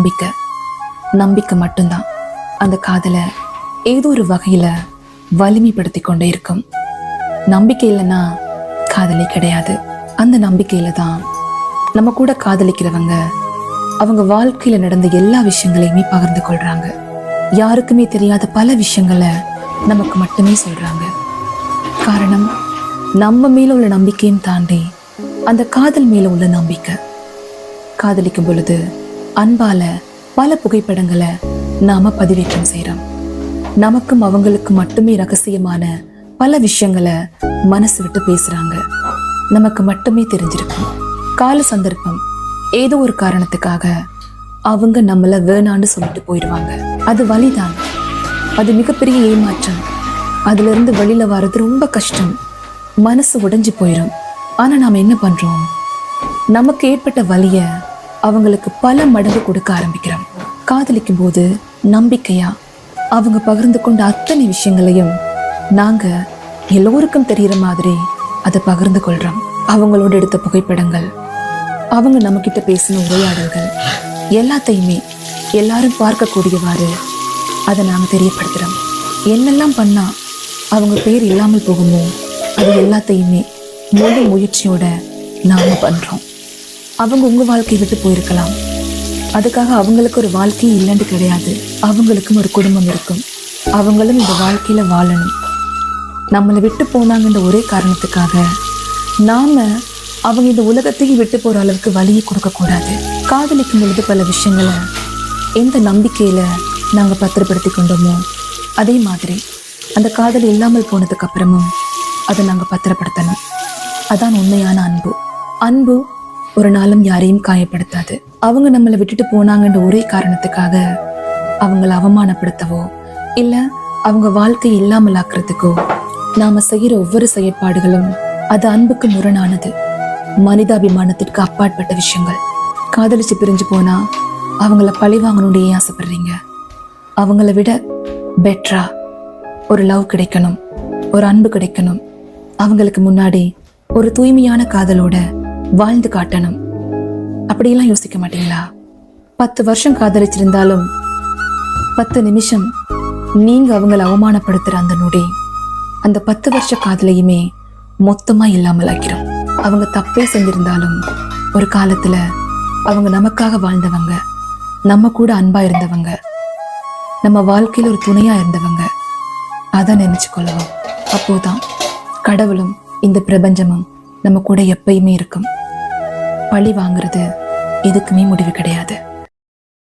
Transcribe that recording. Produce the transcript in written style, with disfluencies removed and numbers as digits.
நம்பிக்கை. நம்பிக்கை மட்டும்தான் அந்த காதலை ஏதோ ஒரு வகையில வலிமைப்படுத்தி கொண்டே இருக்கும். நம்பிக்கை இல்லைன்னா காதலே கிடையாது. அந்த நம்பிக்கையில தான் நம்ம கூட காதலிக்கிறவங்க அவங்க வாழ்க்கையில நடந்த எல்லா விஷயங்களையுமே பகிர்ந்து கொள்றாங்க. யாருக்குமே தெரியாத பல விஷயங்களை நமக்கு மட்டுமே சொல்றாங்க. காரணம், நம்ம மேல உள்ள நம்பிக்கையும் தாண்டி அந்த காதல் மேல உள்ள நம்பிக்கை. காதலிக்கும் பொழுது அன்பால பல புகைப்படங்களை நாம பதிவேற்றம் செய்யறோம். நமக்கும் அவங்களுக்கு மட்டுமே ரகசியமான பல விஷயங்களை மனசு விட்டு பேசுறாங்க. நமக்கு மட்டுமே தெரிஞ்சிருக்கும். கால சந்தர்ப்பம் ஏதோ ஒரு காரணத்துக்காக அவங்க நம்மள வேணான்னு சொல்லிட்டு போயிடுவாங்க. அது வலிதான், அது மிகப்பெரிய ஏமாற்றம். அதுல இருந்து வெளியில வர்றது ரொம்ப கஷ்டம். மனசு உடைஞ்சு போயிடும். ஆனா நாம என்ன பண்றோம்? நமக்கு ஏற்பட்ட வலிய அவங்களுக்கு பல மடங்கு கொடுக்க ஆரம்பிக்கிறோம். காதலிக்கும் போது நம்பிக்கையா அவங்க பகிர்ந்து கொண்ட அத்தனை விஷயங்களையும் நாங்க எல்லோருக்கும் தெரியற மாதிரி அதை பகிர்ந்து கொள்றோம். அவங்களோட எடுத்த புகைப்படங்கள், அவங்க நம்ம கிட்ட பேசின உரையாடல்கள் எல்லாத்தையுமே எல்லாரும் பார்க்கக்கூடியவாறு அதை நாங்க தெரியப்படுத்துறோம். என்னெல்லாம் பண்ணா அவங்க பேர் இல்லாமல் போகுமோ அது எல்லாத்தையுமே முழு முயற்சியோட நாம பண்றோம். அவங்க உங்க வாழ்க்கையை விட்டு போயிருக்கலாம். அதுக்காக அவங்களுக்கு ஒரு வாழ்க்கையே இல்லைன்னு கிடையாது. அவங்களுக்கும் ஒரு குடும்பம் இருக்கும். அவங்களும் இந்த வாழ்க்கையில வாழணும். நம்மளை விட்டு போனாங்கன்ற ஒரே காரணத்துக்காக நாம அவங்க இந்த உலகத்தையும் விட்டு போற அளவுக்கு வலியை கொடுக்க கூடாது. காதலிக்கும் பொழுது பல விஷயங்களை எந்த நம்பிக்கையில நாங்க பத்திரப்படுத்தி கொண்டோமோ அதே மாதிரி அந்த காதல் இல்லாமல் போனதுக்கு அப்புறமும் அதை நாங்க பத்திரப்படுத்தணும். அதான் உண்மையான அன்பு. அன்பு ஒரு நாளும் யாரையும் காயப்படுத்தாது. அவங்க நம்மளை விட்டுட்டு போனாங்கன்ற ஒரே காரணத்துக்காக அவங்கள அவமானப்படுத்தவோ இல்ல அவங்க வாழ்க்கையை இல்லாமல் ஆக்குறதுக்கோ நாம செய்யற ஒவ்வொரு செயற்பாடுகளும் அது அன்புக்கு முரணானது. மனிதாபிமானத்திற்கு அப்பாற்பட்ட விஷயங்கள். காதலிச்சு பிரிஞ்சு போனா அவங்கள பழி வாங்கணும்னு ஏன் ஆசைப்படுறீங்க? அவங்கள விட பெட்டரா ஒரு லவ் கிடைக்கணும், ஒரு அன்பு கிடைக்கணும். அவங்களுக்கு முன்னாடி ஒரு தூய்மையான காதலோட வாழ்ந்து காட்டணும். அப்படியெல்லாம் யோசிக்க மாட்டீங்களா? 10 வருஷம் காதலிச்சிருந்தாலும் 10 நிமிஷம் நீங்க அவங்கள அவமானப்படுத்துற அந்த நொடி அந்த 10 வருஷ காதலையுமே மொத்தமா இல்லாமல் ஆக்கிறோம். அவங்க தப்பே செஞ்சிருந்தாலும் ஒரு காலத்துல அவங்க நமக்காக வாழ்ந்தவங்க, நம்ம கூட அன்பா இருந்தவங்க, நம்ம வாழ்க்கையில ஒரு துணையா இருந்தவங்க. அதை நினைச்சு கொள்ளுவோம். அப்போதான் கடவுளும் இந்த பிரபஞ்சமும் நம்ம கூட எப்பயுமே இருக்கும். பழி வாங்குறது எதுக்குமே முடிவு கிடையாது.